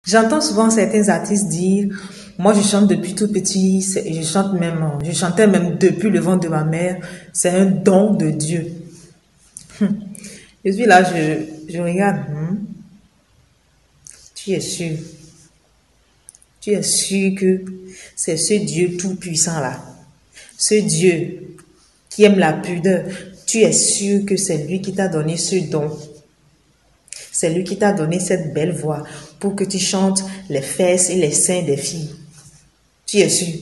J'entends souvent certains artistes dire, moi je chante depuis tout petit, je chantais même depuis le ventre de ma mère, c'est un don de Dieu. Je suis là, je regarde, tu es sûr, tu es sûr que c'est ce Dieu tout-puissant là, ce Dieu qui aime la pudeur, tu es sûr que c'est lui qui t'a donné ce don. C'est lui qui t'a donné cette belle voix pour que tu chantes les fesses et les seins des filles. Tu es sûr.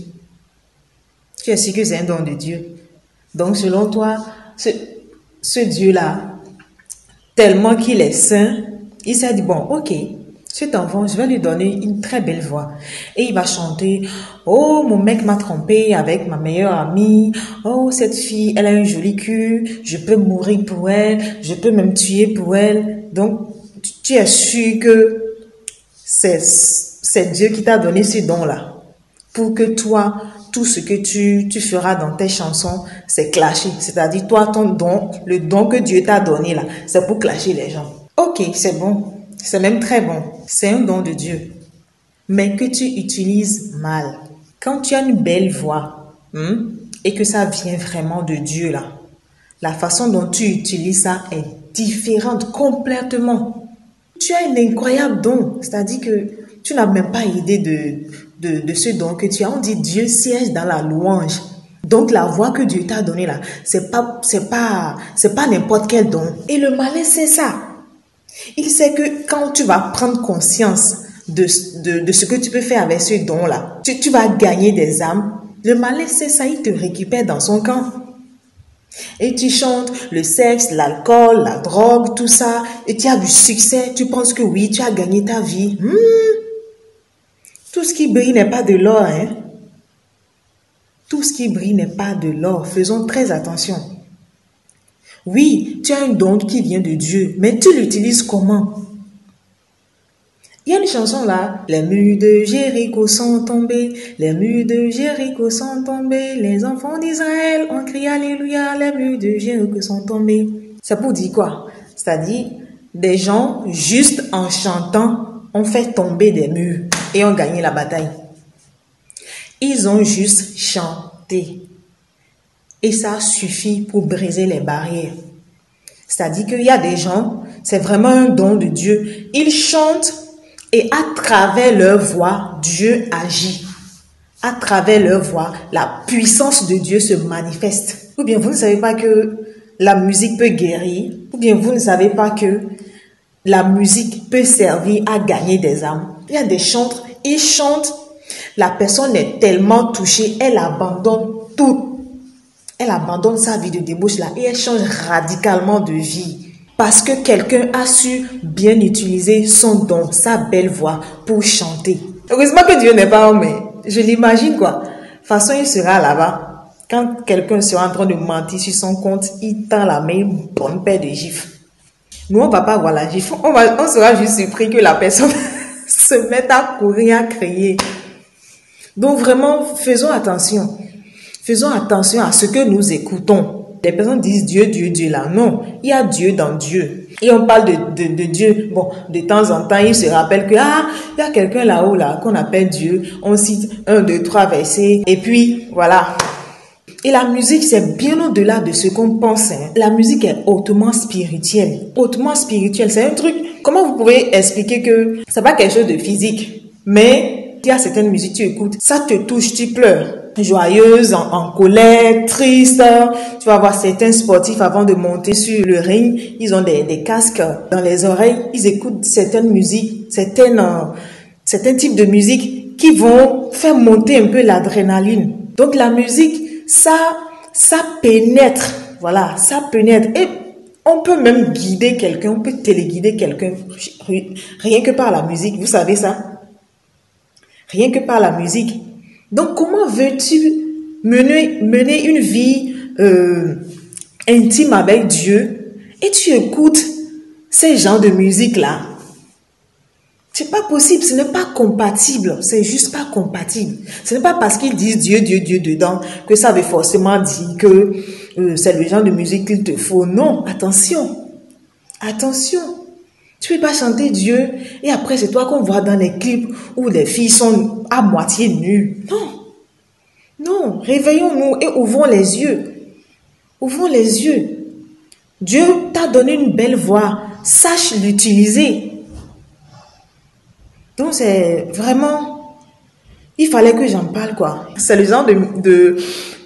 Tu es sûr que c'est un don de Dieu. Donc selon toi, ce Dieu-là, tellement qu'il est saint, il s'est dit, bon, ok, cet enfant, je vais lui donner une très belle voix. Et il va chanter, oh, mon mec m'a trompé avec ma meilleure amie. Oh, cette fille, elle a un joli cul. Je peux mourir pour elle. Je peux même tuer pour elle. Donc, tu es sûr que c'est Dieu qui t'a donné ce don-là. Pour que toi, tout ce que tu feras dans tes chansons, c'est clasher. C'est-à-dire, toi, ton don, le don que Dieu t'a donné là, c'est pour clasher les gens. Ok, c'est bon. C'est même très bon. C'est un don de Dieu. Mais que tu utilises mal. Quand tu as une belle voix, et que ça vient vraiment de Dieu là, la façon dont tu utilises ça est différente complètement. Tu as un incroyable don. C'est-à-dire que tu n'as même pas idée de ce don que tu as. On dit Dieu siège dans la louange. Donc la voix que Dieu t'a donnée là, c'est pas n'importe quel don. Et le malin c'est ça. Il sait que quand tu vas prendre conscience de ce que tu peux faire avec ce don là, tu vas gagner des âmes. Le malin c'est ça, il te récupère dans son camp. Et tu chantes le sexe, l'alcool, la drogue, tout ça, et tu as du succès, tu penses que oui, tu as gagné ta vie. Tout ce qui brille n'est pas de l'or, hein. Tout ce qui brille n'est pas de l'or. Faisons très attention. Oui, tu as un don qui vient de Dieu, mais tu l'utilises comment? Il y a une chanson là, les murs de Jéricho sont tombés, les murs de Jéricho sont tombés, les enfants d'Israël ont crié alléluia, les murs de Jéricho sont tombés. C'est pour dire quoi? C'est-à-dire, des gens, juste en chantant, ont fait tomber des murs et ont gagné la bataille. Ils ont juste chanté. Et ça suffit pour briser les barrières. C'est-à-dire qu'il y a des gens, c'est vraiment un don de Dieu. Ils chantent et à travers leur voix, Dieu agit. À travers leur voix, la puissance de Dieu se manifeste. Ou bien vous ne savez pas que la musique peut guérir. Ou bien vous ne savez pas que la musique peut servir à gagner des âmes. Il y a des chantres, ils chantent. La personne est tellement touchée, elle abandonne tout. Elle abandonne sa vie de débauche là et elle change radicalement de vie. Parce que quelqu'un a su bien utiliser son don, sa belle voix pour chanter. Heureusement que Dieu n'est pas homme, mais je l'imagine quoi. De toute façon, il sera là-bas. Quand quelqu'un sera en train de mentir sur son compte, il tend la main, une bonne paire de gifles. Nous, on ne va pas voir la gifle. On sera juste surpris que la personne se mette à courir, à crier. Donc vraiment, faisons attention. Faisons attention à ce que nous écoutons. Des personnes disent Dieu, Dieu, Dieu là. Non, il y a Dieu dans Dieu. Et on parle de Dieu. Bon, de temps en temps, il se rappelle que, il y a quelqu'un là-haut là, qu'on appelle Dieu. On cite 1, 2, 3 versets. Et puis, voilà. Et la musique, c'est bien au-delà de ce qu'on pense. La musique est hautement spirituelle. Hautement spirituelle. C'est un truc, comment vous pouvez expliquer que c'est pas quelque chose de physique, mais il y a certaines musiques, tu écoutes, ça te touche, tu pleures. Joyeuse, en colère, triste. Tu vas voir certains sportifs avant de monter sur le ring, ils ont des casques dans les oreilles, ils écoutent certaines musiques, certains types de musique qui vont faire monter un peu l'adrénaline. Donc la musique, ça pénètre, voilà, ça pénètre. Et on peut même guider quelqu'un, on peut téléguider quelqu'un, rien que par la musique, vous savez ça? Rien que par la musique. Donc, comment veux-tu mener une vie intime avec Dieu et tu écoutes ces genres de musique-là? C'est pas possible, ce n'est pas compatible, c'est juste pas compatible. Ce n'est pas parce qu'ils disent Dieu, Dieu, Dieu dedans que ça veut forcément dire que c'est le genre de musique qu'il te faut. Non, attention, attention. Tu ne peux pas chanter Dieu et après c'est toi qu'on voit dans les clips où les filles sont à moitié nues. Non, non, réveillons-nous et ouvrons les yeux. Ouvrons les yeux. Dieu t'a donné une belle voix. Sache l'utiliser. Donc c'est vraiment... Il fallait que j'en parle, quoi. C'est le genre de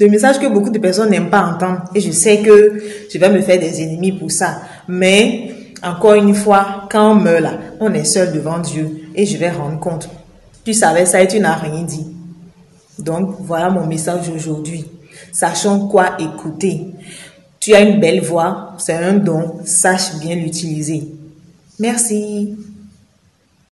message que beaucoup de personnes n'aiment pas entendre. Et je sais que je vais me faire des ennemis pour ça. Mais, encore une fois, quand on meurt là, on est seul devant Dieu. Et je vais rendre compte. Tu savais ça et tu n'as rien dit. Donc, voilà mon message aujourd'hui. Sachons quoi écouter. Tu as une belle voix, c'est un don. Sache bien l'utiliser. Merci.